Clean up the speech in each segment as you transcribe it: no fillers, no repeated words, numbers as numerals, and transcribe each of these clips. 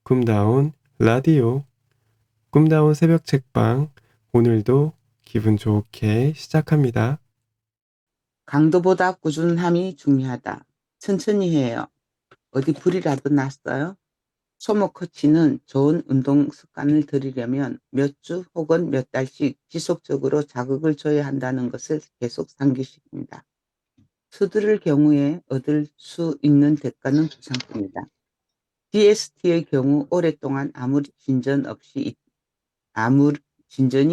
꿈다운 라디오, 꿈다운 새벽 책방, 오늘도 기분 좋게 시작합니다. 강도보다 꾸준함이 중요하다. 천천히 해요. 어디 불이라도 났어요? 소모 코치는 좋은 운동 습관을 들이려면 몇 주 혹은 몇 달씩 지속적으로 자극을 줘야 한다는 것을 계속 상기시킵니다. 서두를 경우에 얻을 수 있는 대가는 부상입니다. DST의 경우 오랫동안 아무 진전이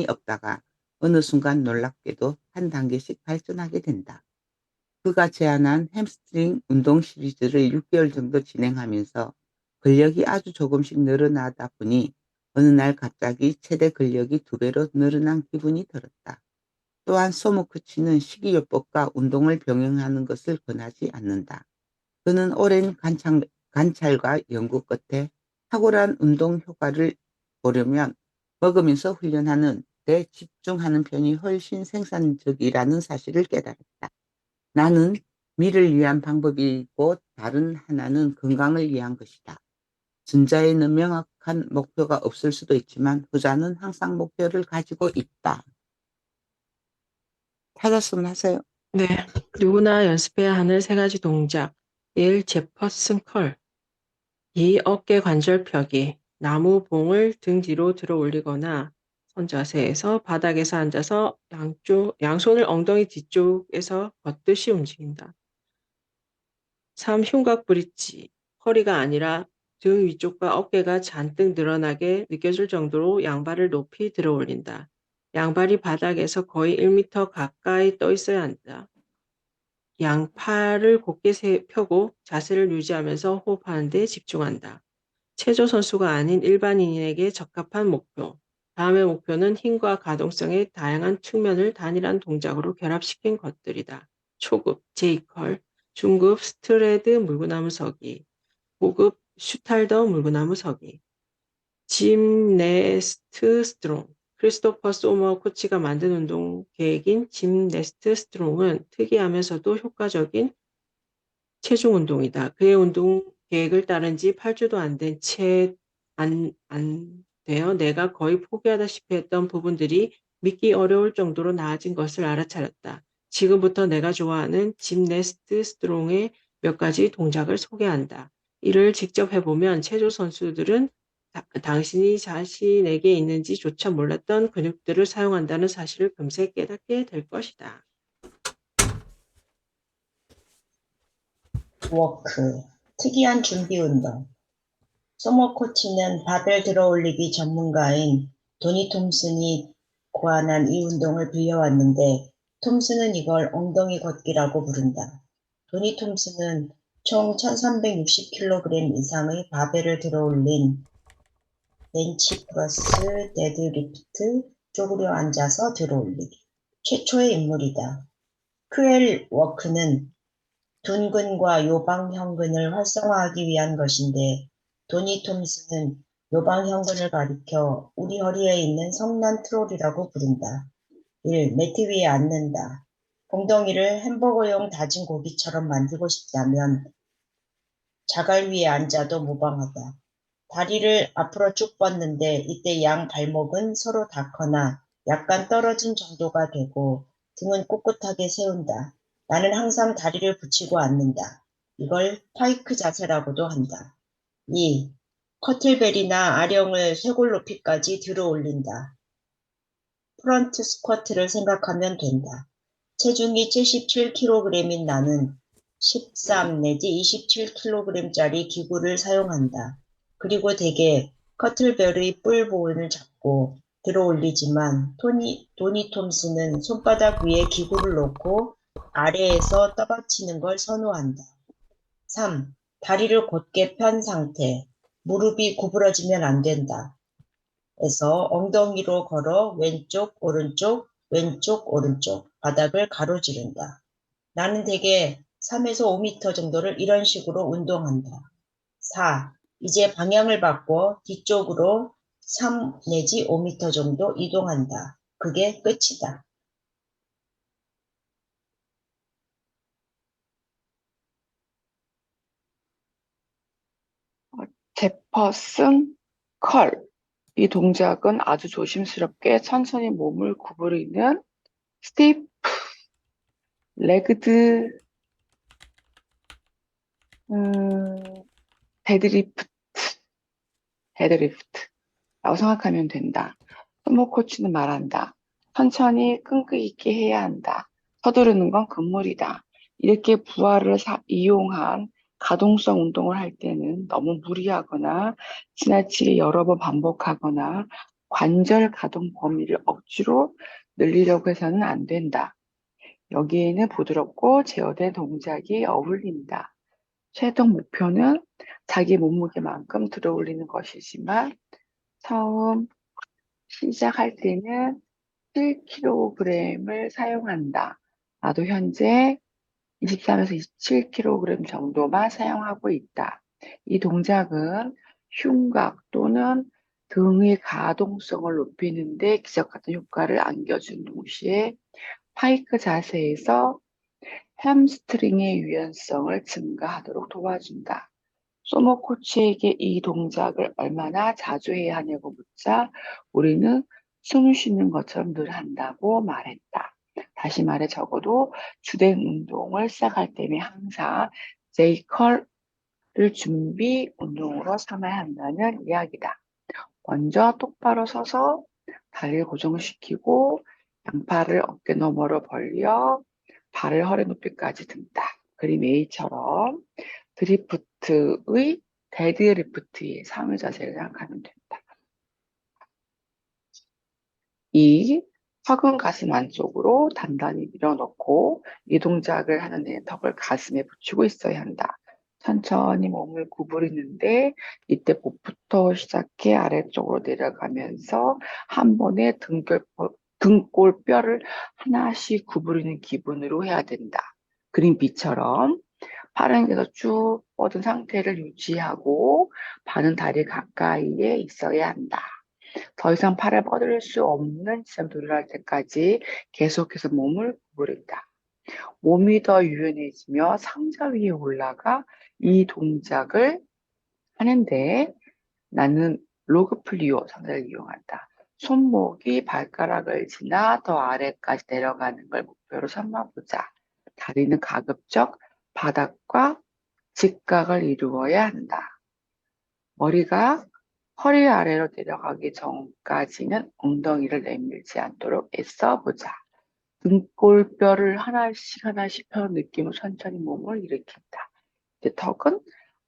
없다가 어느 순간 놀랍게도 한 단계씩 발전하게 된다. 그가 제안한 햄스트링 운동 시리즈를 6개월 정도 진행하면서 근력이 아주 조금씩 늘어나다 보니 어느 날 갑자기 최대 근력이 2배로 늘어난 기분이 들었다. 또한 소모코치는 식이요법과 운동을 병행하는 것을 권하지 않는다. 그는 오랜 관찰과 연구 끝에 탁월한 운동 효과를 보려면 먹으면서 훈련하는 데 집중하는 편이 훨씬 생산적이라는 사실을 깨달았다. 나는 미를 위한 방법이고 다른 하나는 건강을 위한 것이다. 전자에는 명확한 목표가 없을 수도 있지만 후자는 항상 목표를 가지고 있다. 찾았으면 하세요. 네, 누구나 연습해야 하는 3가지 동작. 1. 제퍼슨 컬. 2. 어깨 관절 펴기. 나무 봉을 등 뒤로 들어 올리거나 선자세에서 바닥에서 앉아서 양손을 엉덩이 뒤쪽에서 걷듯이 움직인다. 3. 흉곽 브릿지. 허리가 아니라 등 위쪽과 어깨가 잔뜩 늘어나게 느껴질 정도로 양발을 높이 들어 올린다. 양발이 바닥에서 거의 1m 가까이 떠 있어야 한다. 양팔을 곧게 펴고 자세를 유지하면서 호흡하는 데 집중한다. 체조 선수가 아닌 일반인에게 적합한 목표. 다음의 목표는 힘과 가동성의 다양한 측면을 단일한 동작으로 결합시킨 것들이다. 초급, 제이컬, 중급, 스트레드 물구나무 서기, 고급, 슈탈더 물구나무 서기, 짐네스트 스트롱. 크리스토퍼 소머 코치가 만든 운동 계획인 짐네스트 스트롱은 특이하면서도 효과적인 체중 운동이다. 그의 운동 계획을 따른 지 8주도 안 되어 내가 거의 포기하다시피 했던 부분들이 믿기 어려울 정도로 나아진 것을 알아차렸다. 지금부터 내가 좋아하는 짐네스트 스트롱의 몇 가지 동작을 소개한다. 이를 직접 해보면 체조 선수들은 당신이 자신에게 있는지조차 몰랐던 근육들을 사용한다는 사실을 금세 깨닫게 될 것이다. 워크, 특이한 준비 운동. 소모 코치는 바벨 들어올리기 전문가인 도니 톰슨이 고안한 이 운동을 빌려왔는데 톰슨은 이걸 엉덩이 걷기라고 부른다. 도니 톰슨은 총 1360kg 이상의 바벨을 들어올린 벤치 프레스, 데드리프트, 쪼그려 앉아서 들어올리기. 최초의 인물이다. 크엘 워크는 둔근과 요방형근을 활성화하기 위한 것인데 도니 톰슨은 요방형근을 가리켜 우리 허리에 있는 성난 트롤이라고 부른다. 1. 매트 위에 앉는다. 엉덩이를 햄버거용 다진 고기처럼 만들고 싶다면 자갈 위에 앉아도 무방하다. 다리를 앞으로 쭉 뻗는데 이때 양 발목은 서로 닿거나 약간 떨어진 정도가 되고 등은 꿋꿋하게 세운다. 나는 항상 다리를 붙이고 앉는다. 이걸 파이크 자세라고도 한다. 2. 커틀벨이나 아령을 쇄골 높이까지 들어 올린다. 프런트 스쿼트를 생각하면 된다. 체중이 77kg인 나는 13 내지 27kg짜리 기구를 사용한다. 그리고 대개 커틀벨의 뿔 부분을 잡고 들어 올리지만 도니 톰슨은 손바닥 위에 기구를 놓고 아래에서 떠받치는 걸 선호한다. 3. 다리를 곧게 편 상태. 무릎이 구부러지면 안 된다. 에서 엉덩이로 걸어 왼쪽, 오른쪽, 왼쪽, 오른쪽 바닥을 가로지른다. 나는 대개 3에서 5m 정도를 이런 식으로 운동한다. 4. 이제 방향을 바꿔 뒤쪽으로 3 내지 5m 정도 이동한다. 그게 끝이다. 제퍼슨 컬. 이 동작은 아주 조심스럽게 천천히 몸을 구부리는 스티프 레그드 데드리프트, 데드리프트라고 생각하면 된다. 스모 코치는 말한다. 천천히 끈기 있게 해야 한다. 서두르는 건 금물이다. 이렇게 부하를 이용한 가동성 운동을 할 때는 너무 무리하거나 지나치게 여러 번 반복하거나 관절 가동 범위를 억지로 늘리려고 해서는 안 된다. 여기에는 부드럽고 제어된 동작이 어울린다. 최종 목표는 자기 몸무게만큼 들어올리는 것이지만 처음 시작할 때는 7kg을 사용한다. 나도 현재 23에서 27kg 정도만 사용하고 있다. 이 동작은 흉곽 또는 등의 가동성을 높이는 데 기적 같은 효과를 안겨준 동시에 파이크 자세에서 햄스트링의 유연성을 증가하도록 도와준다. 소모 코치에게 이 동작을 얼마나 자주 해야 하냐고 묻자 우리는 숨 쉬는 것처럼 늘 한다고 말했다. 다시 말해 적어도 주된 운동을 시작할 때면 항상 제이컬을 준비 운동으로 삼아야 한다는 이야기다. 먼저 똑바로 서서 다리를 고정시키고 양팔을 어깨 너머로 벌려 발을 허리 높이까지 든다. 그림 A처럼 드리프트의 데드리프트의 상위 자세를 생각하면 된다. 이 허근 가슴 안쪽으로 단단히 밀어넣고 이 동작을 하는 데 턱을 가슴에 붙이고 있어야 한다. 천천히 몸을 구부리는데 이때 복부터 시작해 아래쪽으로 내려가면서 한 번에 등골뼈를 하나씩 구부리는 기분으로 해야 된다. 그림 B처럼 팔은 계속 쭉 뻗은 상태를 유지하고 발은 다리 가까이에 있어야 한다. 더 이상 팔을 뻗을 수 없는 지점 도달할 때까지 계속해서 몸을 구부린다. 몸이 더 유연해지며 상자 위에 올라가 이 동작을 하는데 나는 로그플리오 상자를 이용한다. 손목이 발가락을 지나 더 아래까지 내려가는 걸 목표로 삼아보자. 다리는 가급적 바닥과 직각을 이루어야 한다. 머리가 허리 아래로 내려가기 전까지는 엉덩이를 내밀지 않도록 애써보자. 등골뼈를 하나씩 펴는 느낌으로 천천히 몸을 일으킨다. 이제 턱은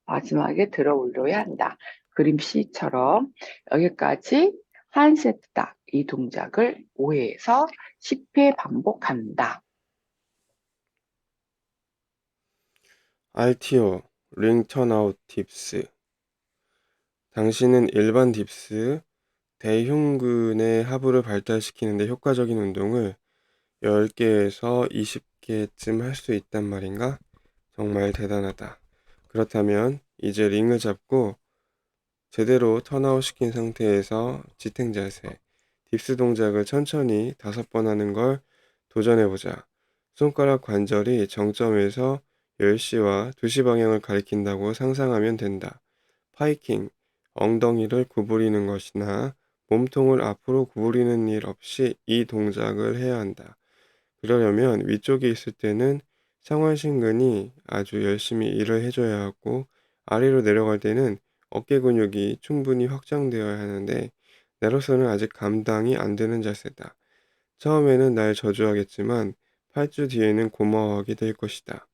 마지막에 들어 올려야 한다. 그림 C처럼 여기까지 한 세트다. 이 동작을 5회에서 10회 반복한다. RTO, 링 턴아웃 딥스. 당신은 일반 딥스, 대흉근의 하부를 발달시키는 데 효과적인 운동을 10개에서 20개쯤 할 수 있단 말인가? 정말 대단하다. 그렇다면 이제 링을 잡고 제대로 턴아웃 시킨 상태에서 지탱 자세, 딥스 동작을 천천히 5번 하는 걸 도전해보자. 손가락 관절이 정점에서 10시와 2시 방향을 가리킨다고 상상하면 된다. 파이킹, 엉덩이를 구부리는 것이나 몸통을 앞으로 구부리는 일 없이 이 동작을 해야 한다. 그러려면 위쪽에 있을 때는 상완신근이 아주 열심히 일을 해줘야 하고 아래로 내려갈 때는 어깨 근육이 충분히 확장되어야 하는데 나로서는 아직 감당이 안 되는 자세다. 처음에는 날 저주하겠지만 8주 뒤에는 고마워하게 될 것이다.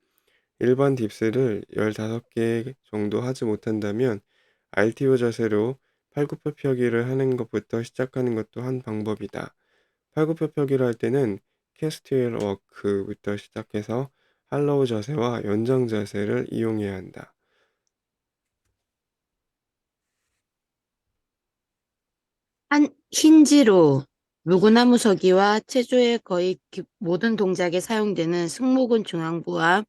일반 딥스를 15개 정도 하지 못한다면 RTO 자세로 팔굽혀펴기를 하는 것부터 시작하는 것도 한 방법이다. 팔굽혀펴기를 할 때는 캐스트웰 워크부터 시작해서 할로우 자세와 연장 자세를 이용해야 한다. 한 힌지로 무구나무 서기와 체조의 거의 모든 동작에 사용되는 승모근 중앙부와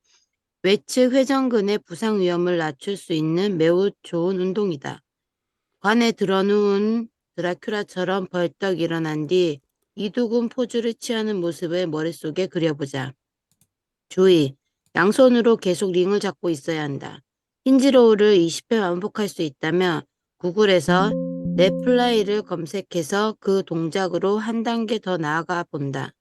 외측 회전근의 부상 위험을 낮출 수 있는 매우 좋은 운동이다. 관에 들어누운 드라큘라처럼 벌떡 일어난 뒤 이두근 포즈를 취하는 모습을 머릿속에 그려보자. 주의! 양손으로 계속 링을 잡고 있어야 한다. 힌지로우를 20회 반복할 수 있다면 구글에서 넷플라이를 검색해서 그 동작으로 한 단계 더 나아가 본다.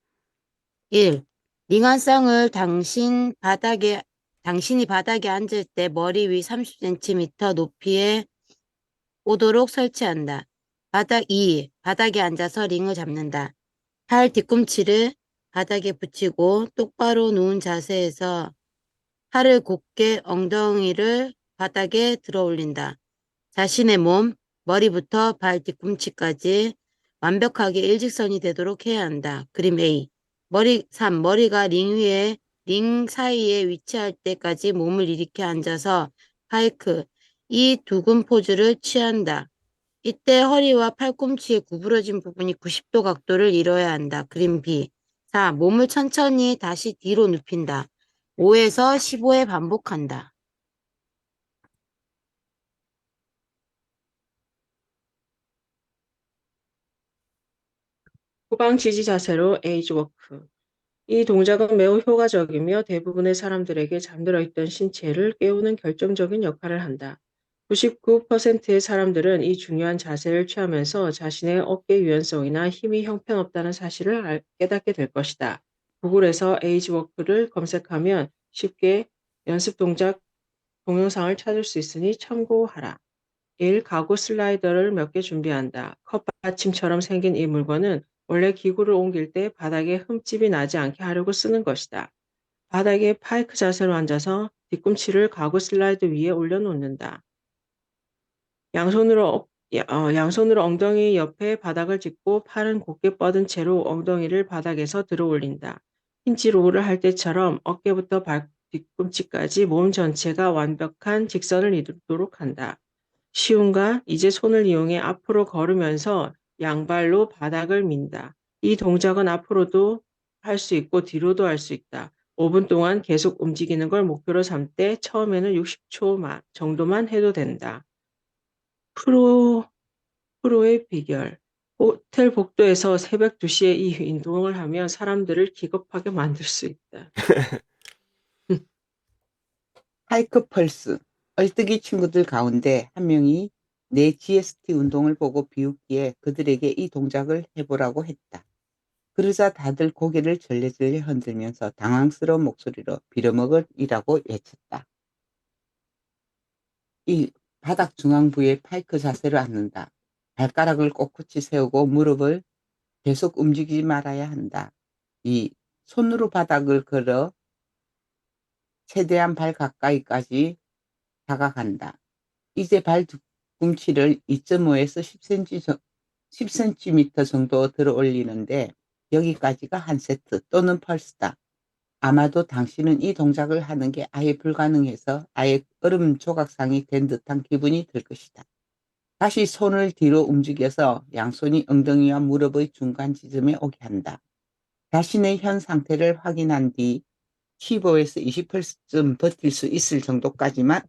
1. 링한쌍을 당신이 바닥에 앉을 때 머리 위 30cm 높이에 오도록 설치한다. 2. 바닥에 앉아서 링을 잡는다. 팔 뒤꿈치를 바닥에 붙이고 똑바로 누운 자세에서 팔을 곧게 엉덩이를 바닥에 들어 올린다. 자신의 몸, 머리부터 발 뒤꿈치까지 완벽하게 일직선이 되도록 해야 한다. 그림 A. 3. 머리가 링 사이에 위치할 때까지 몸을 일으켜 앉아서 파이크, 이 두근 포즈를 취한다. 이때 허리와 팔꿈치의 구부러진 부분이 90도 각도를 이뤄야 한다. 그림 B. 4. 몸을 천천히 다시 뒤로 눕힌다. 5에서 15회 반복한다. 후방 지지 자세로 에이지워크. 이 동작은 매우 효과적이며 대부분의 사람들에게 잠들어 있던 신체를 깨우는 결정적인 역할을 한다. 99%의 사람들은 이 중요한 자세를 취하면서 자신의 어깨 유연성이나 힘이 형편없다는 사실을 깨닫게 될 것이다. 구글에서 에이지워크를 검색하면 쉽게 연습 동작 동영상을 찾을 수 있으니 참고하라. 1. 가구 슬라이더를 몇 개 준비한다. 컵받침처럼 생긴 이 물건은 원래 기구를 옮길 때 바닥에 흠집이 나지 않게 하려고 쓰는 것이다. 바닥에 파이크 자세로 앉아서 뒤꿈치를 가구 슬라이드 위에 올려놓는다. 양손으로 엉덩이 옆에 바닥을 짚고 팔은 곧게 뻗은 채로 엉덩이를 바닥에서 들어 올린다. 힌지로우를 할 때처럼 어깨부터 발 뒤꿈치까지 몸 전체가 완벽한 직선을 이루도록 한다. 쉬운가? 이제 손을 이용해 앞으로 걸으면서 양발로 바닥을 민다. 이 동작은 앞으로도 할 수 있고 뒤로도 할 수 있다. 5분 동안 계속 움직이는 걸 목표로 삼되 처음에는 60초 정도만 해도 된다. 프로의 비결. 호텔 복도에서 새벽 2시에 이 운동을 하면 사람들을 기겁하게 만들 수 있다. 파이크 펄스. 얼뜨기 친구들 가운데 한 명이 내 GST 운동을 보고 비웃기에 그들에게 이 동작을 해보라고 했다. 그러자 다들 고개를 절레절레 흔들면서 당황스러운 목소리로 빌어먹으리라고 외쳤다. 1. 바닥 중앙부에 파이크 자세로 앉는다. 발가락을 꼿꼿이 세우고 무릎을 계속 움직이지 말아야 한다. 2. 손으로 바닥을 걸어 최대한 발 가까이까지 다가간다. 이제 발 뒤꿈치를 2.5에서 10cm 정도 들어 올리는데 여기까지가 한 세트 또는 펄스다. 아마도 당신은 이 동작을 하는 게 아예 불가능해서 아예 얼음 조각상이 된 듯한 기분이 들 것이다. 다시 손을 뒤로 움직여서 양손이 엉덩이와 무릎의 중간 지점에 오게 한다. 자신의 현 상태를 확인한 뒤 15에서 20%쯤 버틸 수 있을 정도까지만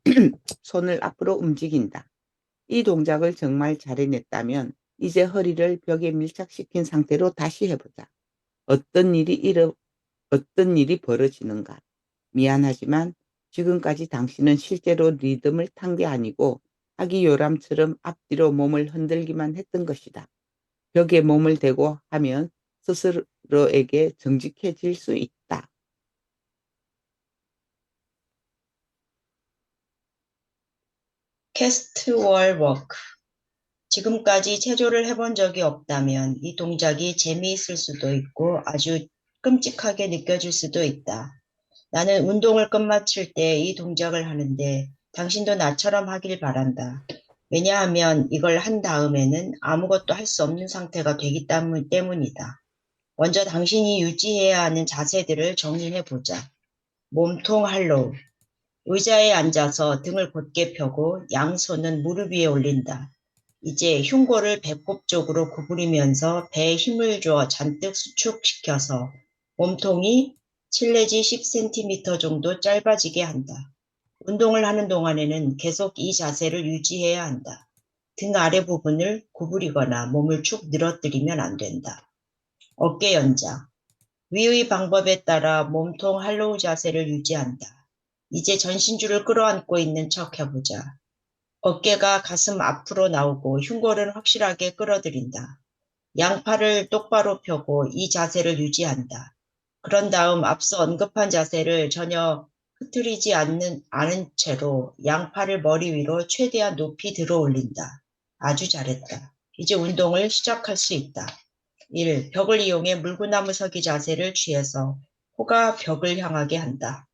손을 앞으로 움직인다. 이 동작을 정말 잘 해냈다면 이제 허리를 벽에 밀착시킨 상태로 다시 해보자. 어떤 일이 벌어지는가? 미안하지만 지금까지 당신은 실제로 리듬을 탄 게 아니고 아기 요람처럼 앞뒤로 몸을 흔들기만 했던 것이다. 벽에 몸을 대고 하면 스스로에게 정직해질 수 있다. 캐스트월 워크. 지금까지 체조를 해본 적이 없다면 이 동작이 재미있을 수도 있고 아주 끔찍하게 느껴질 수도 있다. 나는 운동을 끝마칠 때 이 동작을 하는데 당신도 나처럼 하길 바란다. 왜냐하면 이걸 한 다음에는 아무것도 할 수 없는 상태가 되기 때문이다. 먼저 당신이 유지해야 하는 자세들을 정리해보자. 몸통 할로우. 의자에 앉아서 등을 곧게 펴고 양손은 무릎 위에 올린다. 이제 흉골을 배꼽 쪽으로 구부리면서 배에 힘을 줘 잔뜩 수축시켜서 몸통이 7 내지 10cm 정도 짧아지게 한다. 운동을 하는 동안에는 계속 이 자세를 유지해야 한다. 등 아래 부분을 구부리거나 몸을 축 늘어뜨리면 안 된다. 어깨 연장. 위의 방법에 따라 몸통 할로우 자세를 유지한다. 이제 전신줄을 끌어안고 있는 척 해보자. 어깨가 가슴 앞으로 나오고 흉골은 확실하게 끌어들인다. 양팔을 똑바로 펴고 이 자세를 유지한다. 그런 다음 앞서 언급한 자세를 전혀 흐트리지 않은 채로 양팔을 머리 위로 최대한 높이 들어 올린다. 아주 잘했다. 이제 운동을 시작할 수 있다. 1. 벽을 이용해 물구나무 서기 자세를 취해서 코가 벽을 향하게 한다.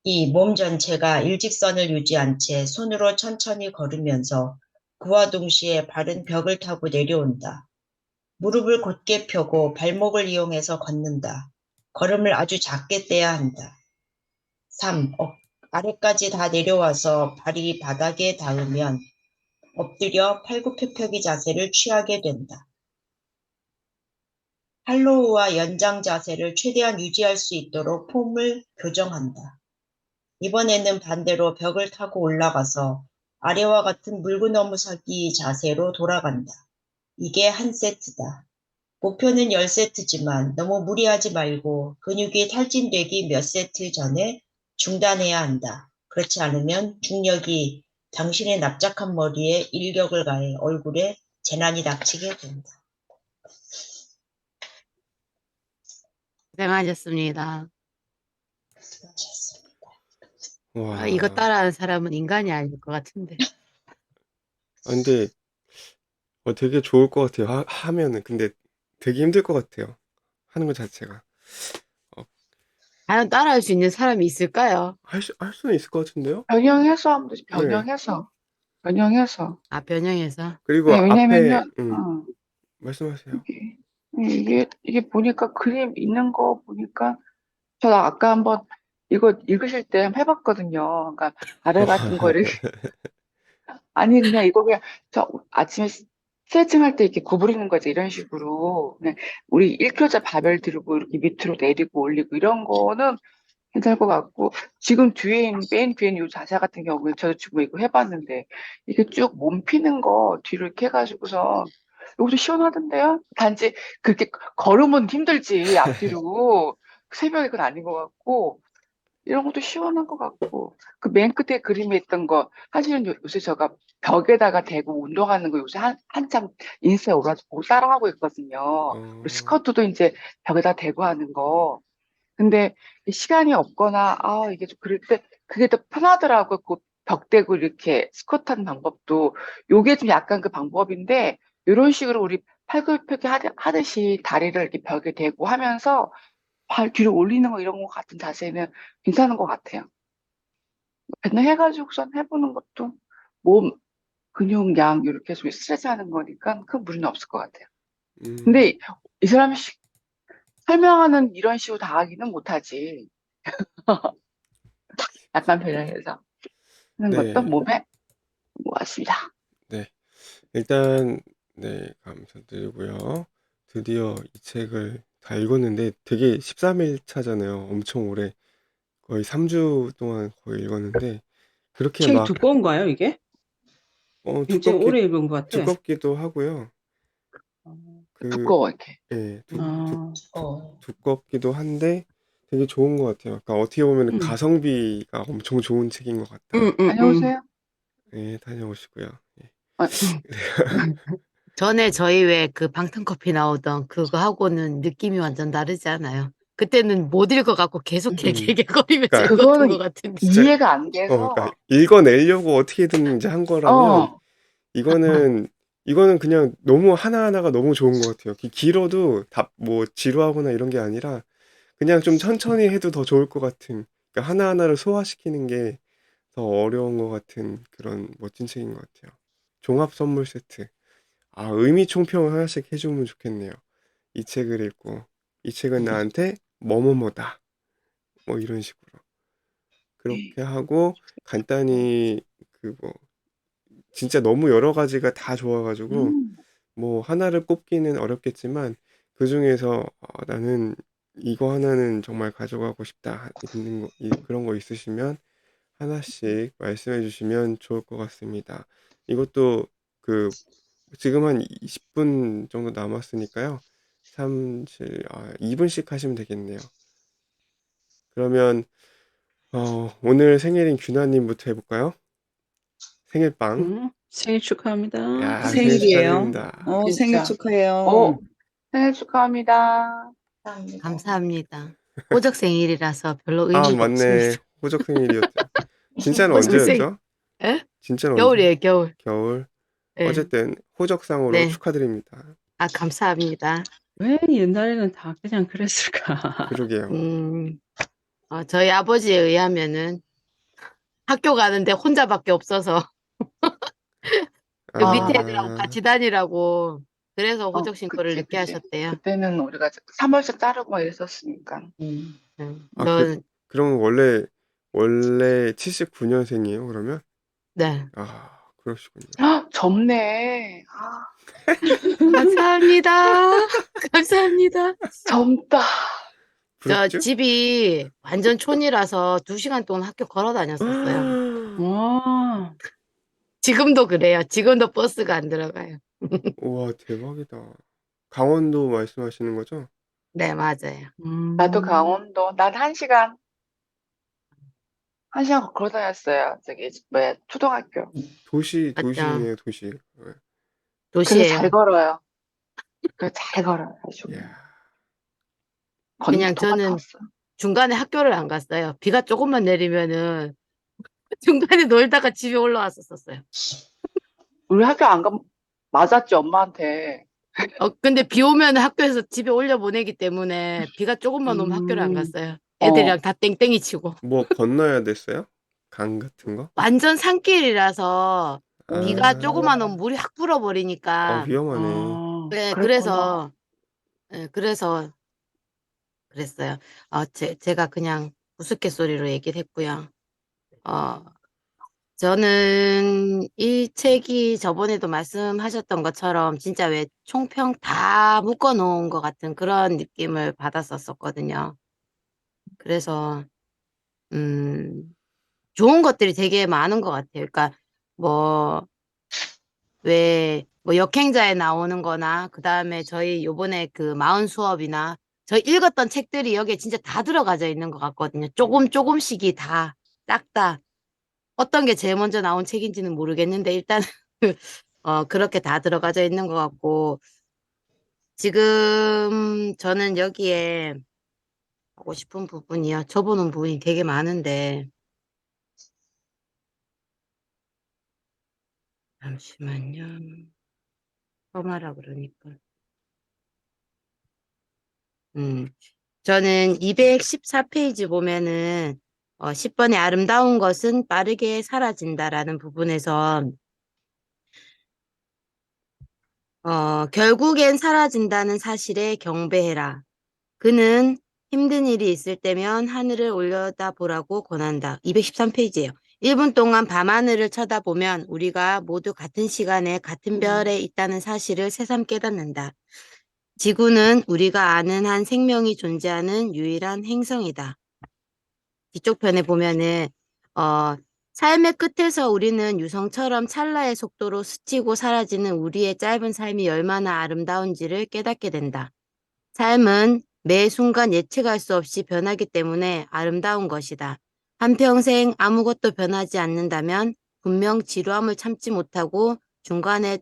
2. 몸 전체가 일직선을 유지한 채 손으로 천천히 걸으면서 그와 동시에 발은 벽을 타고 내려온다. 무릎을 곧게 펴고 발목을 이용해서 걷는다. 걸음을 아주 작게 떼야 한다. 3. 아래까지 다 내려와서 발이 바닥에 닿으면 엎드려 팔굽혀펴기 자세를 취하게 된다. 할로우와 연장 자세를 최대한 유지할 수 있도록 폼을 교정한다. 이번에는 반대로 벽을 타고 올라가서 아래와 같은 물구나무 서기 자세로 돌아간다. 이게 한 세트다. 목표는 10세트지만 너무 무리하지 말고 근육이 탈진되기 몇 세트 전에 중단해야 한다. 그렇지 않으면 중력이 당신의 납작한 머리에 일격을 가해 얼굴에 재난이 닥치게 된다. 고생하셨습니다. 수고하셨습니다. 와. 이거 따라하는 사람은 인간이 아닐 것 같은데. 근데 되게 좋을 것 같아요. 하면은. 근데 되게 힘들 것 같아요. 하는 것 자체가. 과연 따라할 수 있는 사람이 있을까요? 할 수는 있을 것 같은데요? 변형해서 하면 되지. 네. 변형해서. 변형해서. 그리고 네, 앞에, 왜냐면은, 말씀하세요. 이게 보니까 그림 있는 거 보니까, 저 아까 한번 이거 읽으실 때 한번 해봤거든요. 그러니까, 아래 같은 거 이렇게, 아니, 그냥 이거 그냥, 저 아침에 스트레칭 할 때 이렇게 구부리는 거지, 이런 식으로. 그냥 우리 1kg짜 바벨 들고 이렇게 밑으로 내리고 올리고 이런 거는 괜찮을 것 같고, 지금 맨 뒤에 있는 이 자세 같은 경우에 저도 지금 이거 해봤는데, 이게 쭉 몸 피는 거 뒤로 이렇게 해가지고서, 이것도 시원하던데요? 단지 그렇게 걸으면 힘들지, 앞뒤로. 새벽에 그건 아닌 것 같고, 이런 것도 시원한 것 같고, 그 맨 끝에 그림에 있던 거, 사실은 요새 제가 벽에다가 대고 운동하는 거 요새 한참 인스타에 올라서 보고 따라하고 있거든요. 그리고 스쿼트도 이제 벽에다 대고 하는 거. 근데 시간이 없거나, 이게 좀 그럴 때, 그게 더 편하더라고요. 그 벽대고 이렇게 스쿼트하는 방법도. 요게 좀 약간 그 방법인데, 이런 식으로 우리 팔굽혀펴기 하듯이 다리를 이렇게 벽에 대고 하면서 발 뒤로 올리는 거 이런 거 같은 자세는 괜찮은 것 같아요. 변형해가지고선 해보는 것도 몸, 근육, 양 이렇게 해서 스트레스 하는 거니까 큰 무리는 없을 것 같아요. 근데 이 사람이 설명하는 이런 식으로 다 하기는 못하지. 약간 변형해서 하는 것도 네, 몸에 좋았습니다. 네. 일단, 네, 감사드리고요. 드디어 이 책을 다 읽었는데 되게 13일 차잖아요. 엄청 오래. 거의 3주 동안 거의 읽었는데, 그렇게 책이 막, 두꺼운가요, 이게? 굉장히 오래 읽은 것 같아. 두껍기도 하고요. 그, 두꺼워 이렇게. 예, 아, 두껍기도 한데 되게 좋은 것 같아요. 그러니까 어떻게 보면 음. 가성비가 엄청 좋은 책인 것 같다. 다녀오세요. 예, 다녀오시고요. 예. 전에 저희 왜 그 방탄커피 나오던 그거 하고는 느낌이 완전 다르지 않아요? 그때는 못 읽어갖고 계속 개개개거리면서 그러니까 읽었던 그거는 것 같은데. 진짜 이해가 안 그러니까 돼서, 읽어내려고 어떻게든 이제 한 거라면 이거는 그냥 너무 하나하나가 너무 좋은 것 같아요. 길어도 다 뭐 지루하거나 이런 게 아니라 그냥 좀 천천히 해도 더 좋을 것 같은, 그러니까 하나하나를 소화시키는 게 더 어려운 것 같은 그런 멋진 책인 것 같아요. 종합 선물 세트. 의미 총평을 하나씩 해주면 좋겠네요. 이 책을 읽고 이 책은 나한테 뭐뭐뭐다. 뭐 이런 식으로. 그렇게 하고 간단히 그 뭐 진짜 너무 여러 가지가 다 좋아가지고 뭐 하나를 꼽기는 어렵겠지만 그중에서 나는 이거 하나는 정말 가져가고 싶다 있는 거 그런 거 있으시면 하나씩 말씀해 주시면 좋을 것 같습니다. 이것도 그 지금 한 20분 정도 남았으니까요. 2분씩 하시면 되겠네요. 그러면 오늘 생일인 규나님부터 해볼까요? 생일빵. 생일 축하합니다. 야, 생일 생일이에요. 축하드립니다. 생일 진짜. 축하해요. 생일 축하합니다. 감사합니다. 감사합니다. 호적 생일이라서 별로 아, 의미가 맞네. 없습니다. 호적 생일이었죠. 진짜는 호적 생, 언제였죠? 에? 진짜는 언제? 겨울이에요, 겨울. 겨울. 예. 어쨌든 호적상으로 네. 축하드립니다. 감사합니다. 왜 옛날에는 다 그냥 그랬을까? 그러게요. 저희 아버지에 의하면은 학교 가는데 혼자밖에 없어서 그 밑에 애들하고 아, 같이 다니라고 그래서 호적 신고를 그치, 늦게 그치. 하셨대요. 그때는 우리가 3월씩 자르고 막 이랬었으니까. 아, 저, 그럼 원래 79년생이에요, 그러면? 네. 아, 그러시군요. 젊네. 감사합니다. 감사합니다. 젊다. 저 부럽죠? 집이 완전 촌이라서 2시간 동안 학교 걸어 다녔었어요. 와, 지금도 그래요. 지금도 버스가 안 들어가요. 우와, 대박이다. 강원도 말씀하시는 거죠? 네, 맞아요. 나도 강원도. 난 1시간 걸어 다녔어요. 저기, 뭐야, 초등학교. 맞죠. 도시네요, 도시. 네. 그래서 도시예요. 잘 걸어요. 그래서 잘 걸어요. 아주. 이야, 그냥 도가 저는 텄어. 중간에 학교를 안 갔어요. 비가 조금만 내리면은 중간에 놀다가 집에 올라왔었어요. 우리 학교 안 가면 맞았지, 엄마한테. 근데 비 오면 학교에서 집에 올려 보내기 때문에 비가 조금만 오면 학교를 안 음, 갔어요. 애들이랑 어, 다 땡땡이 치고. 뭐 건너야 됐어요? 강 같은 거? 완전 산길이라서 비가 조금만 오면 아, 물이 확 불어버리니까. 위험하네. 네, 그랬구나. 그래서 그랬어요. 제가 그냥 우스갯소리로 얘기를 했고요. 어, 저는 이 책이 저번에도 말씀하셨던 것처럼 진짜 왜 총평 다 묶어 놓은 것 같은 그런 느낌을 받았었거든요. 그래서, 음, 좋은 것들이 되게 많은 것 같아요. 그러니까, 뭐, 뭐 역행자에 나오는 거나, 그 다음에 저희 요번에 그 마흔 수업이나, 저희 읽었던 책들이 여기에 진짜 다 들어가져 있는 것 같거든요. 조금씩이 다, 싹 다. 어떤 게 제일 먼저 나온 책인지는 모르겠는데, 일단, 그렇게 다 들어가져 있는 것 같고, 지금 저는 여기에 하고 싶은 부분이요. 접어놓은 부분이 되게 많은데, 잠시만요. 험하라 그러니까. 음, 저는 214페이지 보면은 10번의 아름다운 것은 빠르게 사라진다라는 부분에서 결국엔 사라진다는 사실에 경배해라. 그는 힘든 일이 있을 때면 하늘을 올려다보라고 권한다. 213페이지예요. 1분 동안 밤하늘을 쳐다보면 우리가 모두 같은 시간에 같은 별에 있다는 사실을 새삼 깨닫는다. 지구는 우리가 아는 한 생명이 존재하는 유일한 행성이다. 뒤쪽 편에 보면은 삶의 끝에서 우리는 유성처럼 찰나의 속도로 스치고 사라지는 우리의 짧은 삶이 얼마나 아름다운지를 깨닫게 된다. 삶은 매 순간 예측할 수 없이 변하기 때문에 아름다운 것이다. 한평생 아무것도 변하지 않는다면 분명 지루함을 참지 못하고 중간에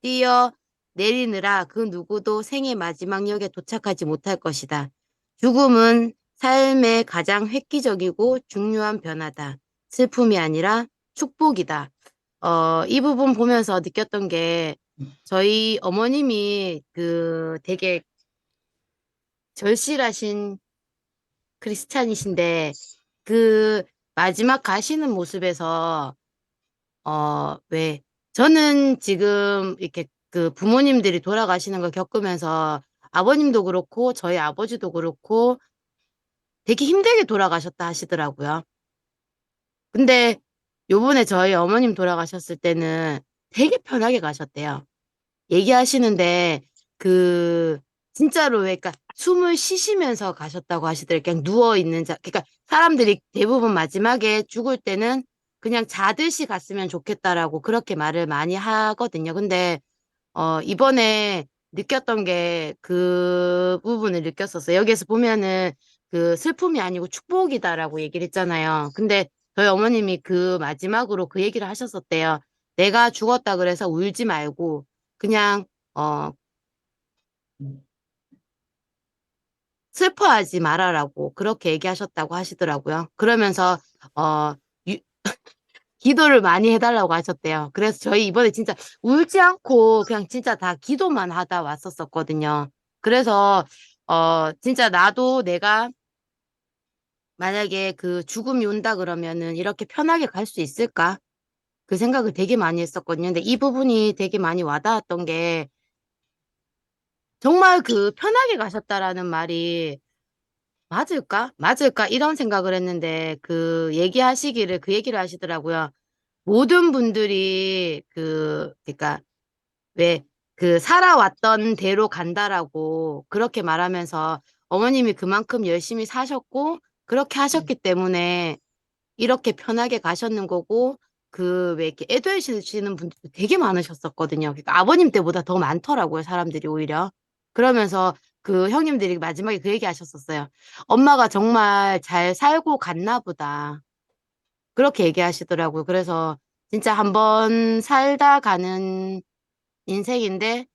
뛰어내리느라 그 누구도 생의 마지막 역에 도착하지 못할 것이다. 죽음은 삶의 가장 획기적이고 중요한 변화다. 슬픔이 아니라 축복이다. 이 부분 보면서 느꼈던 게 저희 어머님이 그 되게 절실하신 크리스찬이신데 그 마지막 가시는 모습에서 왜 저는 지금 이렇게 그 부모님들이 돌아가시는 걸 겪으면서 아버님도 그렇고 저희 아버지도 그렇고 되게 힘들게 돌아가셨다 하시더라고요. 근데 요번에 저희 어머님 돌아가셨을 때는 되게 편하게 가셨대요. 얘기하시는데 그 진짜로 왜 그러니까 숨을 쉬시면서 가셨다고 하시더라고요. 그냥 누워 있는 그러니까 사람들이 대부분 마지막에 죽을 때는 그냥 자듯이 갔으면 좋겠다라고 그렇게 말을 많이 하거든요. 근데 이번에 느꼈던 게 그 부분을 느꼈었어요. 여기에서 보면은 그 슬픔이 아니고 축복이다라고 얘기를 했잖아요. 근데 저희 어머님이 그 마지막으로 그 얘기를 하셨었대요. 내가 죽었다 그래서 울지 말고 그냥 슬퍼하지 말아라고 그렇게 얘기하셨다고 하시더라고요. 그러면서 어 유- 기도를 많이 해달라고 하셨대요. 그래서 저희 이번에 진짜 울지 않고 그냥 진짜 다 기도만 하다 왔었었거든요. 그래서 진짜 나도 내가 만약에 그 죽음이 온다 그러면은 이렇게 편하게 갈 수 있을까? 그 생각을 되게 많이 했었거든요. 근데 이 부분이 되게 많이 와닿았던 게 정말 그 편하게 가셨다라는 말이 맞을까? 맞을까? 이런 생각을 했는데 그 얘기하시기를 그 얘기를 하시더라고요. 모든 분들이 그러니까 왜 그 살아왔던 대로 간다라고 그렇게 말하면서 어머님이 그만큼 열심히 사셨고 그렇게 하셨기 때문에 이렇게 편하게 가셨는 거고 그 왜 이렇게 애도해주시는 분들도 되게 많으셨었거든요. 그러니까 아버님 때보다 더 많더라고요, 사람들이 오히려. 그러면서 그 형님들이 마지막에 그 얘기 하셨었어요. 엄마가 정말 잘 살고 갔나 보다. 그렇게 얘기하시더라고요. 그래서 진짜 한번 살다 가는 인생인데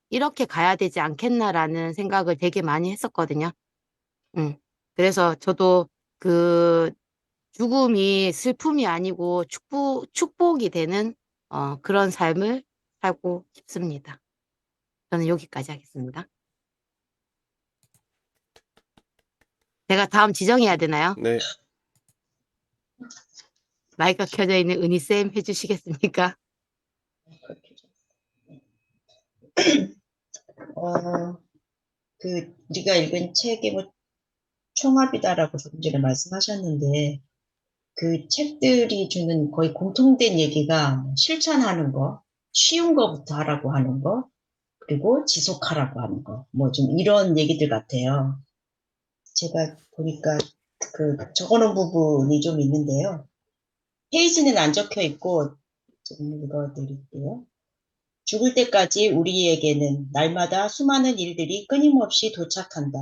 이렇게 가야 되지 않겠나라는 생각을 되게 많이 했었거든요. 음. 그래서 저도 그 죽음이 슬픔이 아니고 축복이 되는 그런 삶을 살고 싶습니다. 저는 여기까지 하겠습니다. 제가 다음 지정해야 되나요? 네, 마이크가 켜져 있는 은희쌤 해주시겠습니까? 그렇게 좀. 어, 우리가 읽은 책이 뭐 총합이다라고 조금 전에 말씀하셨는데, 그 책들이 주는 거의 공통된 얘기가 뭐 실천하는 거, 쉬운 거부터 하라고 하는 거, 그리고 지속하라고 하는 거, 뭐 좀 이런 얘기들 같아요. 제가 보니까 적어놓은 부분이 좀 있는데요. 페이지는 안 적혀 있고, 좀 읽어드릴게요. 죽을 때까지 우리에게는 날마다 수많은 일들이 끊임없이 도착한다.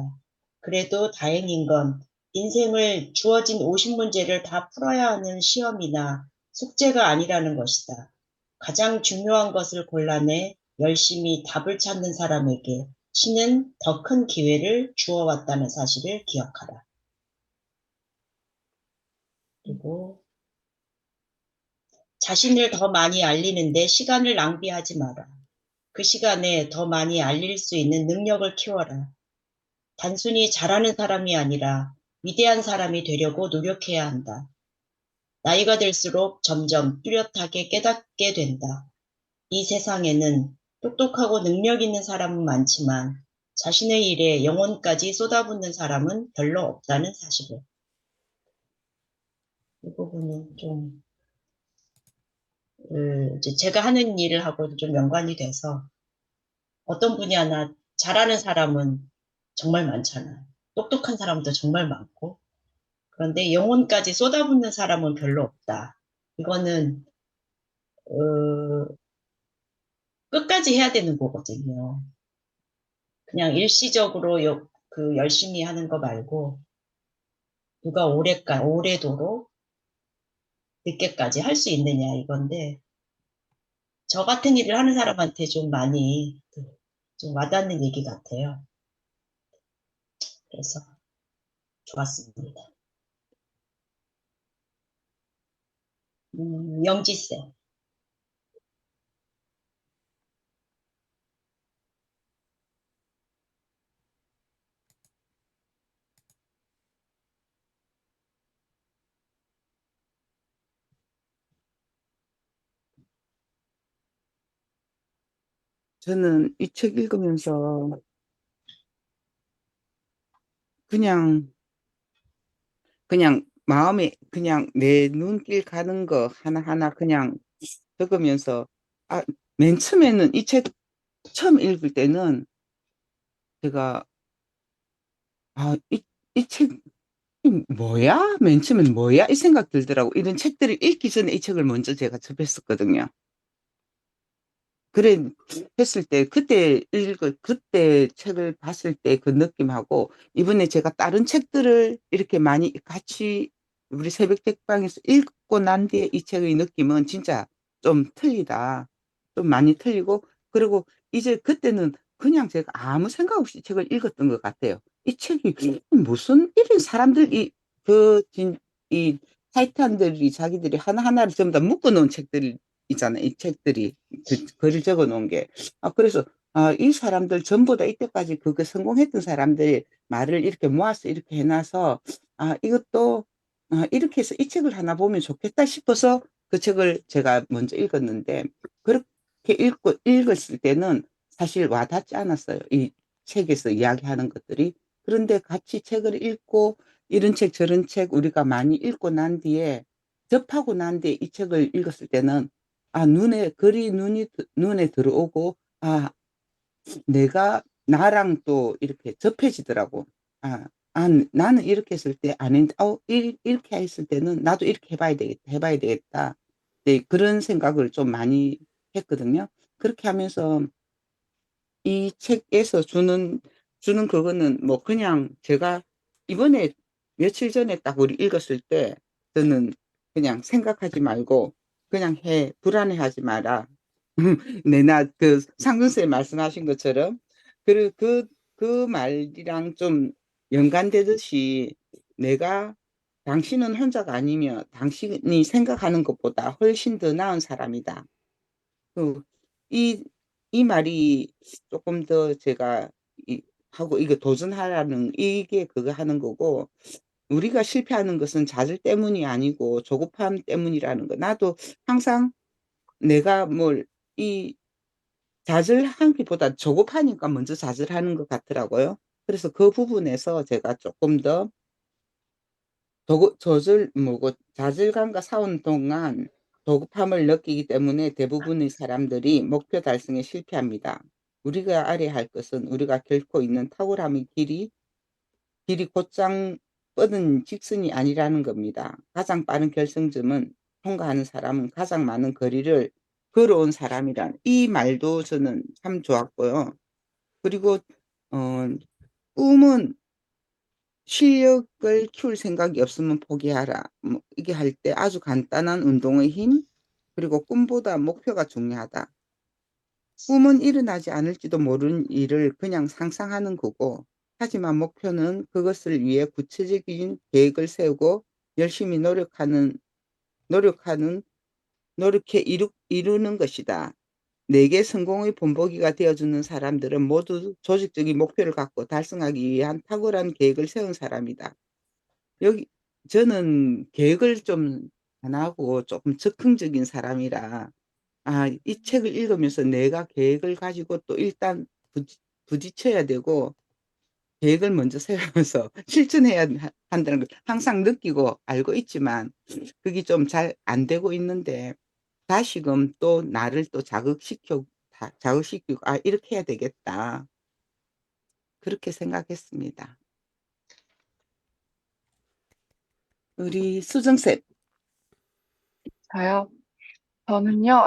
그래도 다행인 건 인생을 주어진 50문제를 다 풀어야 하는 시험이나 숙제가 아니라는 것이다. 가장 중요한 것을 골라내 열심히 답을 찾는 사람에게 신은 더 큰 기회를 주어왔다는 사실을 기억하라. 그리고 자신을 더 많이 알리는데 시간을 낭비하지 마라. 그 시간에 더 많이 알릴 수 있는 능력을 키워라. 단순히 잘하는 사람이 아니라 위대한 사람이 되려고 노력해야 한다. 나이가 들수록 점점 뚜렷하게 깨닫게 된다. 이 세상에는 똑똑하고 능력 있는 사람은 많지만 자신의 일에 영혼까지 쏟아붓는 사람은 별로 없다는 사실을. 이 부분은 좀 이제 제가 하는 일을 하고도 좀 연관이 돼서 어떤 분야나 잘하는 사람은 정말 많잖아요. 똑똑한 사람도 정말 많고. 그런데 영혼까지 쏟아붓는 사람은 별로 없다. 이거는 어, 끝까지 해야 되는 거거든요. 그냥 일시적으로 열심히 하는 거 말고 누가 오래도록 늦게까지 할 수 있느냐 이건데 저 같은 일을 하는 사람한테 좀 많이 좀 와닿는 얘기 같아요. 그래서 좋았습니다. 영지쌤. 저는 이 책 읽으면서 그냥 마음에 그냥 내 눈길 가는 거 하나하나 그냥 적으면서 맨 처음에는 이 책 처음 읽을 때는 제가 이 책 뭐야? 맨 처음엔 뭐야? 이 생각 들더라고. 이런 책들을 읽기 전에 이 책을 먼저 제가 접했었거든요. 그래 했을 때 그때 책을 봤을 때 그 느낌하고 이번에 제가 다른 책들을 이렇게 많이 같이 우리 새벽 책방에서 읽고 난 뒤에 이 책의 느낌은 진짜 좀 틀리다. 좀 많이 틀리고 그리고 이제 그때는 그냥 제가 아무 생각 없이 책을 읽었던 것 같아요. 이 책이 무슨 이런 사람들이 이 타이탄들이 자기들이 하나하나를 전부 다 묶어 놓은 책들 있잖아요. 이 책들이 글을 적어 놓은 게. 그래서 이 사람들 전부 다 이때까지 그거 성공했던 사람들 말을 이렇게 모아서 이렇게 해놔서 이것도 이렇게 해서 이 책을 하나 보면 좋겠다 싶어서 그 책을 제가 먼저 읽었는데 그렇게 읽었을 때는 사실 와닿지 않았어요. 이 책에서 이야기하는 것들이. 그런데 같이 책을 읽고 이런 책 저런 책 우리가 많이 읽고 난 뒤에 접하고 난 뒤에 이 책을 읽었을 때는 글이 눈에 들어오고 내가 나랑 또 이렇게 접해지더라고. 나는 이렇게 했을 때 안 했는데 이렇게 했을 때는 나도 이렇게 해봐야 되겠다. 네, 그런 생각을 좀 많이 했거든요. 그렇게 하면서 이 책에서 주는 그거는 뭐 그냥 제가 이번에 며칠 전에 딱 우리 읽었을 때 저는 그냥 생각하지 말고 그냥 불안해하지 마라. 내나 그 상근쌤 말씀하신 것처럼 그리고 그 말이랑 좀 연관되듯이 내가 당신은 혼자가 아니며 당신이 생각하는 것보다 훨씬 더 나은 사람이다. 그, 이, 이 말이 조금 더 제가 하고 이거 도전하라는 이게 그거 하는 거고 우리가 실패하는 것은 좌절 때문이 아니고 조급함 때문이라는 거. 나도 항상 내가 이 좌절하기보다 조급하니까 먼저 좌절하는 것 같더라고요. 그래서 그 부분에서 제가 조금 더 좌절감과 싸우는 동안 조급함을 느끼기 때문에 대부분의 사람들이 목표 달성에 실패합니다. 우리가 알아야 할 것은 우리가 결코 있는 탁월함의 길이 곧장 뻗은 직선이 아니라는 겁니다. 가장 빠른 결승점은 통과하는 사람은 가장 많은 거리를 걸어온 사람이란 이 말도 저는 참 좋았고요. 그리고 어, 꿈은 실력을 키울 생각이 없으면 포기하라. 이게 할 때 아주 간단한 운동의 힘, 그리고 꿈보다 목표가 중요하다. 꿈은 일어나지 않을지도 모르는 일을 그냥 상상하는 거고, 하지만 목표는 그것을 위해 구체적인 계획을 세우고 열심히 노력해 이루는 것이다. 내게 성공의 본보기가 되어주는 사람들은 모두 조직적인 목표를 갖고 달성하기 위한 탁월한 계획을 세운 사람이다. 여기 저는 계획을 좀 안 하고 조금 즉흥적인 사람이라 이 책을 읽으면서 내가 계획을 가지고 또 일단 부딪혀야 되고 계획을 먼저 세우면서 실천해야 한다는 걸 항상 느끼고 알고 있지만 그게 좀 잘 안 되고 있는데 다시금 또 나를 또 자극시키고 이렇게 해야 되겠다. 그렇게 생각했습니다. 우리 수정쌤. 저요?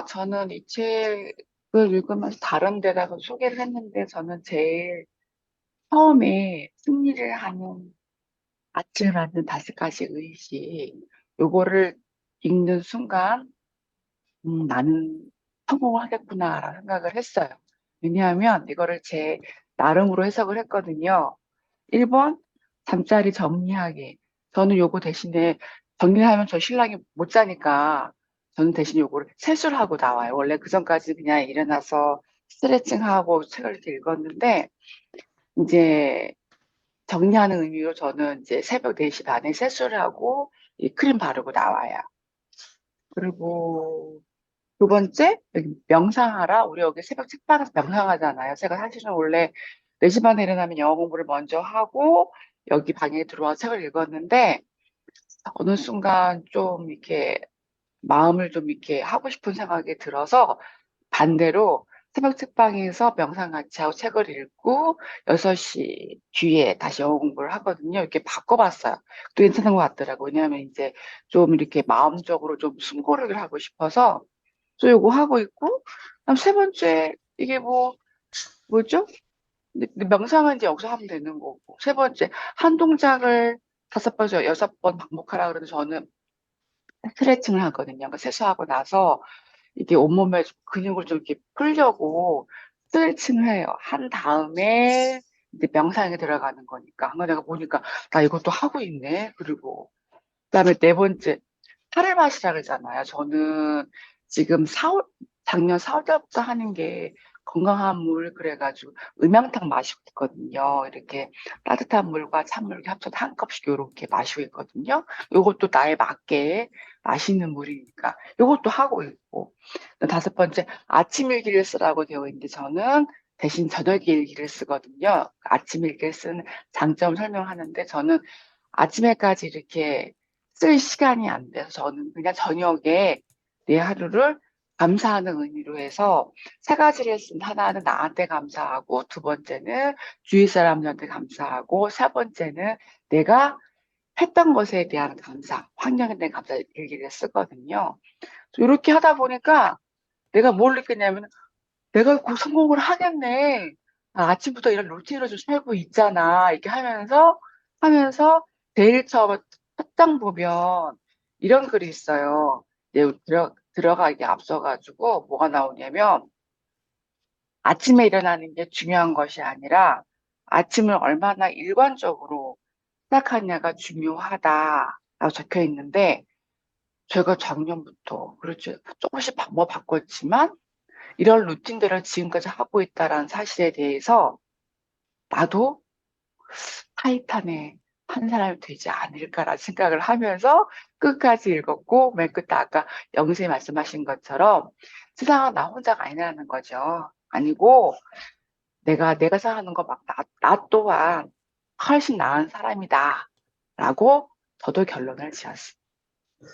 저는 이 책을 읽으면서 다른 데다가 소개를 했는데, 저는 제일 처음에 승리를 하는 아침하는 5가지 의식, 요거를 읽는 순간, 나는 성공을 하겠구나라는 생각을 했어요. 왜냐하면 이거를 제 나름으로 해석을 했거든요. 1번, 잠자리 정리하기. 저는 요거 대신에 정리하면 저 신랑이 못 자니까 저는 대신 요거를 세수를 하고 나와요. 원래 그 전까지 그냥 일어나서 스트레칭하고 책을 이렇게 읽었는데, 이제 정리하는 의미로 저는 이제 새벽 4시 반에 세수를 하고 이 크림 바르고 나와요. 그리고 2번째, 여기 명상하라. 우리 여기 새벽 책방에서 명상하잖아요. 제가 사실은 원래 4시 반에 일어나면 영어 공부를 먼저 하고 여기 방에 들어와서 책을 읽었는데, 어느 순간 좀 이렇게 마음을 좀 이렇게 하고 싶은 생각이 들어서 반대로 새벽 책방에서 명상 같이 하고 책을 읽고 6시 뒤에 다시 영어 공부를 하거든요. 이렇게 바꿔봤어요. 또 괜찮은 것 같더라고요. 왜냐하면 이제 좀 이렇게 마음적으로 좀 숨고르기를 하고 싶어서 또 요거 하고 있고, 그다음 세 번째, 이게 뭐죠? 근데 명상은 이제 여기서 하면 되는 거고. 세 번째, 한 동작을 5번에서 6번 반복하라 그러는데 저는 스트레칭을 하거든요. 그러니까 세수하고 나서 이게 온몸에 좀 근육을 좀 이렇게 풀려고 스트레칭을 해요. 한 다음에 이제 명상에 들어가는 거니까. 한번 내가 보니까 나 이것도 하고 있네. 그리고 그다음에 네 번째, 차를 마시라 그러잖아요. 저는 지금 작년 4월 달부터 하는 게 건강한 물 그래가지고 음양탕 마시고 있거든요. 이렇게 따뜻한 물과 찬물 이렇게 합쳐서 한 컵씩 이렇게 마시고 있거든요. 요것도 나에 맞게 마시는 물이니까 요것도 하고 있고. 다섯 번째, 아침 일기를 쓰라고 되어 있는데 저는 대신 저녁 일기를 쓰거든요. 아침 일기를 쓰는 장점을 설명하는데 저는 아침에까지 이렇게 쓸 시간이 안 돼서 저는 그냥 저녁에 내 하루를 감사하는 의미로 해서 세 가지를 했습니다. 하나는 나한테 감사하고, 두 번째는 주위 사람들한테 감사하고, 세 번째는 내가 했던 것에 대한 감사, 환경에 대한 감사 일기를 쓰거든요. 이렇게 하다 보니까 내가 뭘 느꼈냐면 내가 곧 성공을 하겠네. 아침부터 이런 루틴으로 좀 살고 있잖아. 이렇게 하면서 제일 처음 첫 장 보면 이런 글이 있어요. 이제 들어가기 앞서가지고 뭐가 나오냐면 아침에 일어나는 게 중요한 것이 아니라 아침을 얼마나 일관적으로 시작하냐가 중요하다라고 적혀 있는데 제가 작년부터 그렇죠. 조금씩 방법 바꿨지만 이런 루틴들을 지금까지 하고 있다라는 사실에 대해서 나도 타이탄의 한 사람이 되지 않을까라는 생각을 하면서 끝까지 읽었고, 맨 끝에 아까 영수님 말씀하신 것처럼 세상은 나 혼자가 아니라는 거죠. 아니고, 내가 생각하는 거 막 나 또한 훨씬 나은 사람이다. 라고 저도 결론을 지었습니다.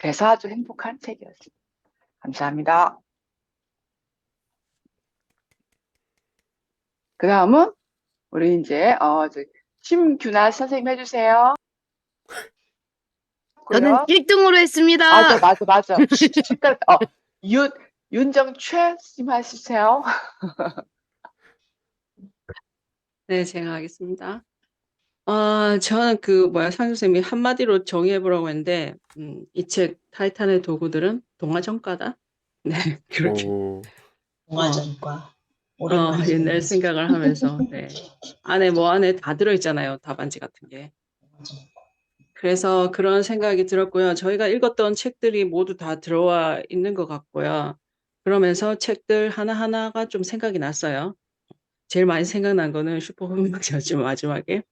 그래서 아주 행복한 책이었습니다. 감사합니다. 그 다음은 우리 이제 심규나 선생님 해주세요. 저는 고요. 1등으로 했습니다. 맞아. 색깔 윤정최 님 해주세요. 네, 제가 하겠습니다. 저는 상 교수님이 한마디로 정의해보라고 했는데, 이 책 타이탄의 도구들은 동화전과다? 네, 그렇게. 오, 동화전과 오랜만에 옛날 들어봤습니다. 생각을 하면서, 네. 안에 다 들어있잖아요. 답안지 같은 게. 그래서 그런 생각이 들었고요. 저희가 읽었던 책들이 모두 다 들어와 있는 것 같고요. 그러면서 책들 하나하나가 좀 생각이 났어요. 제일 많이 생각난 거는 슈퍼후먼이었죠, 마지막에.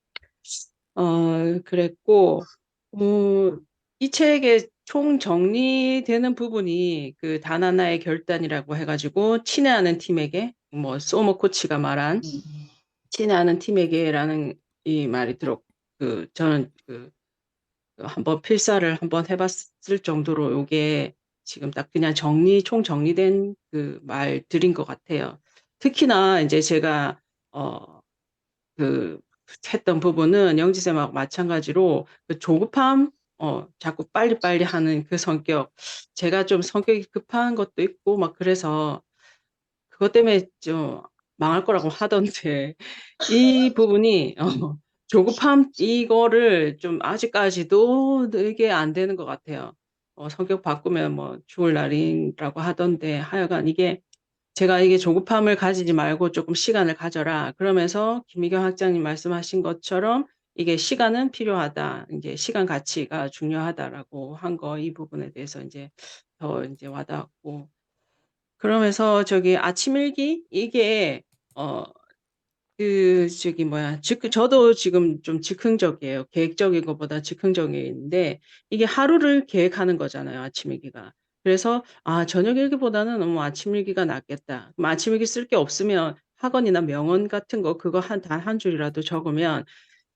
그랬고, 이 책의 총 정리되는 부분이 그 단 하나의 결단이라고 해가지고, 친애하는 팀에게, 소모 코치가 말한 친애하는 팀에게라는 이 말이 저는 한번 필사를 한번 해봤을 정도로 요게 지금 딱 그냥 총 정리된 그 말들인 것 같아요. 특히나 이제 제가, 그 했던 부분은 영지쌤하고 마찬가지로 그 조급함, 자꾸 빨리빨리 하는 그 성격. 제가 좀 성격이 급한 것도 있고 막 그래서 그것 때문에 좀 망할 거라고 하던데 이 부분이 조급함 이거를 좀 아직까지도 이게 안 되는 것 같아요. 성격 바꾸면 뭐 죽을 날이라고 하던데 하여간 제가 이게 조급함을 가지지 말고 조금 시간을 가져라. 그러면서 김미경 학장님 말씀하신 것처럼 이게 시간은 필요하다. 이제 시간 가치가 중요하다라고 한 거 이 부분에 대해서 이제 더 이제 와닿았고 그러면서 아침 일기 이게 어 저도 지금 좀 즉흥적이에요. 계획적인 것보다 즉흥적인데 이게 하루를 계획하는 거잖아요, 아침 일기가. 그래서 저녁 일기보다는 너무 아침 일기가 낫겠다. 그럼 아침 일기 쓸 게 없으면 학원이나 명언 같은 거 그거 단 한 줄이라도 적으면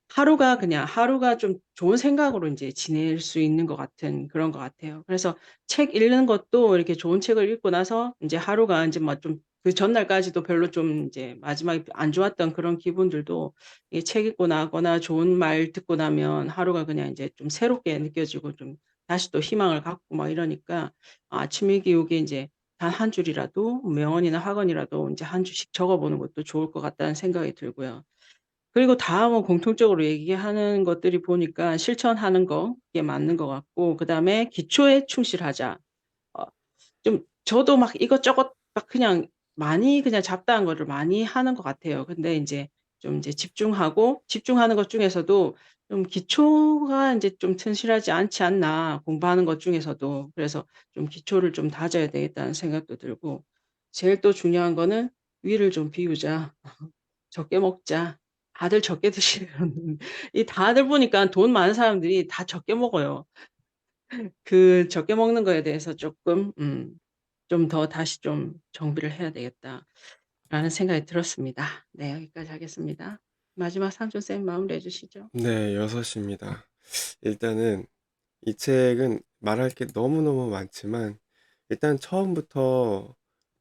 하루가 좀 좋은 생각으로 인제 지낼 수 있는 것 같은 그런 것 같아요. 그래서 책 읽는 것도 이렇게 좋은 책을 읽고 나서 인제 하루가 인제 좀 그 전날까지도 별로 좀 인제 마지막에 안 좋았던 그런 기분들도 이 책 읽고 나거나 좋은 말 듣고 나면 하루가 그냥 인제 좀 새롭게 느껴지고 좀 다시 또 희망을 갖고 막 이러니까 아침 일기 요게 인제 단 한 줄이라도 명언이나 학언이라도 이제 한 줄씩 적어보는 것도 좋을 것 같다는 생각이 들고요. 그리고 다음은 공통적으로 얘기하는 것들이 보니까 실천하는 거 이게 맞는 것 같고 그다음에 기초에 충실하자. 어 좀 저도 막 이것저것 막 그냥 많이 그냥 잡다한 거를 많이 하는 것 같아요. 근데 인제 좀 이제 집중하는 것 중에서도 좀 기초가 인제 좀 튼실하지 않지 않나, 공부하는 것 중에서도. 그래서 좀 '기초를 좀 다져야 되겠다.'는 생각도 들고 제일 또 중요한 거는 '위를 좀 비우자. 적게 먹자.' 다들 적게 드시는 이 다들 보니까 돈 많은 사람들이 다 적게 먹어요. 그 적게 먹는 거에 대해서 쪼끔 좀 더 다시 좀 정비를 해야 되겠다라는 생각이 들었습니다. 네. 여기까지 하겠습니다. 마지막 삼촌 쌤 마무리해 주시죠. 네, 6 입니다. 일단은 이 책은 말할 게 너무너무 많지만 일단 처음부터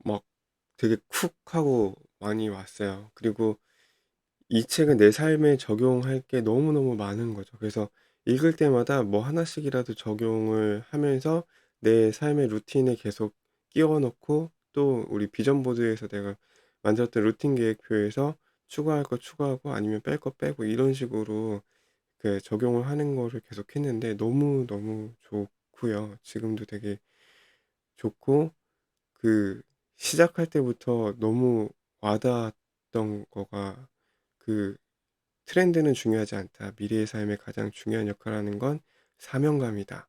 막 되게 쿡 하고 많이 왔어요. 그리고 이 책은 내 삶에 적용할 게 너무너무 많은 거죠. 그래서 읽을 때마다 뭐 하나씩이라도 적용을 하면서 내 삶의 루틴에 계속 끼워 넣고 또 우리 비전 보드에서 내가 만들었던 루틴 계획표에서 추가할 거 추가하고 아니면 뺄 거 빼고 이런 식으로 그 적용을 하는 거를 계속 했는데 너무너무 좋고요. 지금도 되게 좋고 그 시작할 때부터 너무 와닿았던 거가 그 '트렌드는 중요하지 않다. 미래의 삶에 가장 중요한 역할을 하는 건 사명감이다.'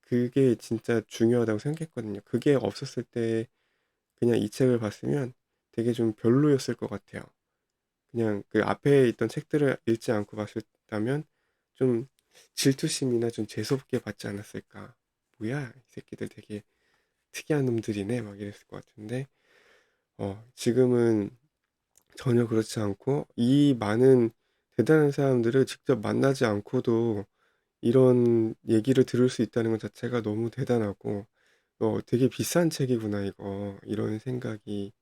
그게 진짜 중요하다고 생각했거든요. 그게 없었을 때 그냥 이 책을 봤으면 되게 좀 별로였을 것 같아요. 그냥 그 앞에 있던 책들을 읽지 않고 봤었다면 좀 질투심이나 좀 재수없게 봤지 않았을까. '뭐야 이 새끼들 되게 특이한 놈들이네.' 막 이랬을 것 같은데 지금은 전혀 그렇지 않고 이 많은 대단한 사람들을 직접 만나지 않고도 이런 얘기를 들을 수 있다는 것 자체가 너무 대단하고 '되게 비싼 책이구나 이거.' 이런 생각이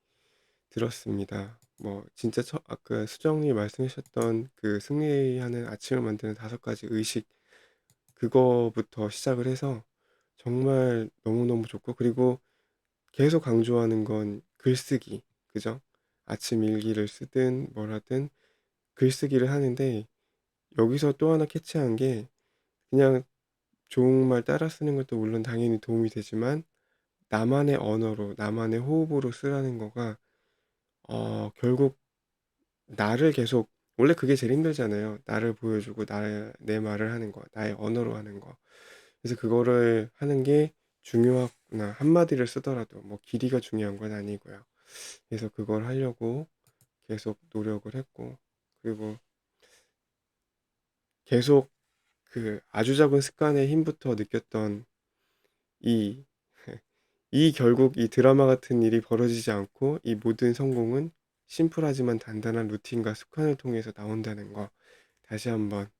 들었습니다. 뭐 진짜 아까 수정님이 말씀해 주셨던 그 승리하는 아침을 만드는 5가지 의식 그거부터 시작을 해서 정말 너무너무 좋고 그리고 계속 강조하는 건 글쓰기. 그죠? 아침 일기를 쓰든 뭘 하든 글쓰기를 하는데 여기서 또 하나 캐치한 게 그냥 좋은 말 따라 쓰는 것도 물론 당연히 도움이 되지만 나만의 언어로 나만의 호흡으로 쓰라는 거가 결국 나를 계속 원래 그게 제일 힘들잖아요. 나를 보여주고 내 말을 하는 거, 나의 언어로 하는 거. 그래서 그거를 하는 게 중요하구나. 한마디를 쓰더라도 뭐 길이가 중요한 건 아니고요. 그래서 그걸 하려고 계속 노력을 했고 그리고 계속 그 아주 작은 습관의 힘부터 느꼈던 이 이 결국 이 드라마 같은 일이 벌어지지 않고 이 모든 성공은 심플하지만 단단한 루틴과 습관을 통해서 나온다는 거 다시 한번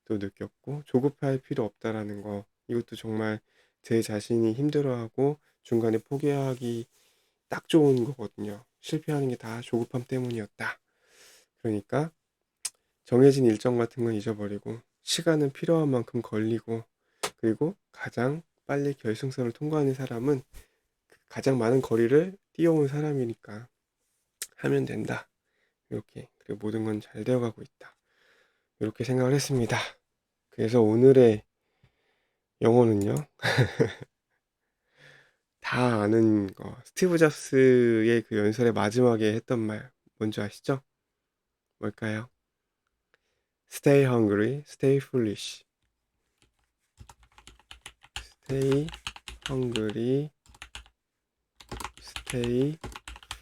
또 느꼈고 조급할 필요 없다라는 거 이것도 정말 제 자신이 힘들어하고 중간에 포기하기 딱 좋은 거거든요. 실패하는 게 다 조급함 때문이었다. 그러니까 정해진 일정 같은 건 잊어버리고 시간은 필요한 만큼 걸리고 그리고 가장 빨리 결승선을 통과하는 사람은 가장 많은 거리를 뛰어온 사람이니까 하면 된다. 이렇게 그리고 모든 건 잘 되어가고 있다. 이렇게 생각을 했습니다. 그래서 오늘의 영어는요. 다 아는 거 스티브 잡스의 그 연설의 마지막에 했던 말 뭔지 아시죠? 뭘까요? Stay hungry, stay foolish. Stay hungry, stay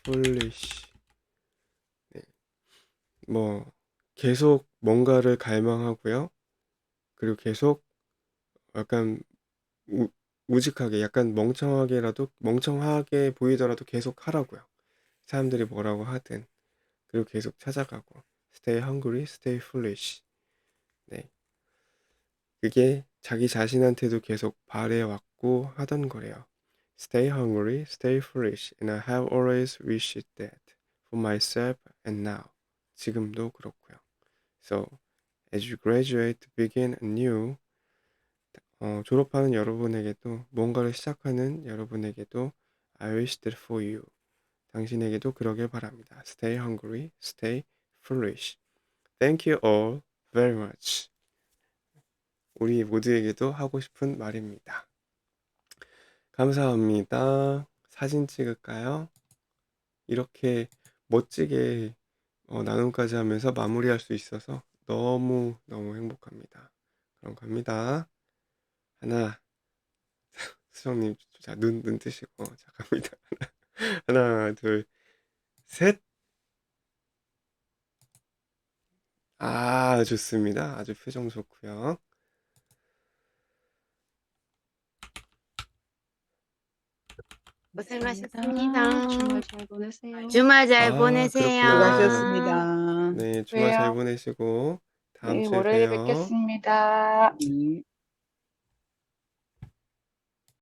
foolish. 네. 뭐 계속 뭔가를 갈망하고요. 그리고 계속 약간 우 우직하게 약간 멍청하게 보이더라도 계속 하라고요. 사람들이 뭐라고 하든. 그리고 계속 찾아가고. Stay hungry, stay foolish. 네. 그게 자기 자신한테도 계속 바래 왔고 하던 거래요. Stay hungry, stay foolish, and I have always wished that for myself and now. 지금도 그렇고요. So, as you graduate, begin anew. 졸업하는 여러분에게도 뭔가를 시작하는 여러분에게도 I wish that for you. 당신에게도 그러길 바랍니다. Stay hungry, stay foolish. Thank you all very much. 우리 모두에게도 하고 싶은 말입니다. 감사합니다. 사진 찍을까요? 이렇게 멋지게 나눔까지 하면서 마무리할 수 있어서 너무 행복합니다. 그럼 갑니다. 하나, 수정님, 자, 눈 뜨시고, 자, 갑니다. 하나, 둘, 셋. 아, 좋습니다. 아주 표정 좋고요. 고생하셨습니다. 주말 잘 보내세요. 주말 잘 아, 보내세요. 그렇구나. 수고하셨습니다. 네, 주말 잘 그래요. 보내시고 다음 네, 주에 월요일에 봬요. 뵙겠습니다. 네.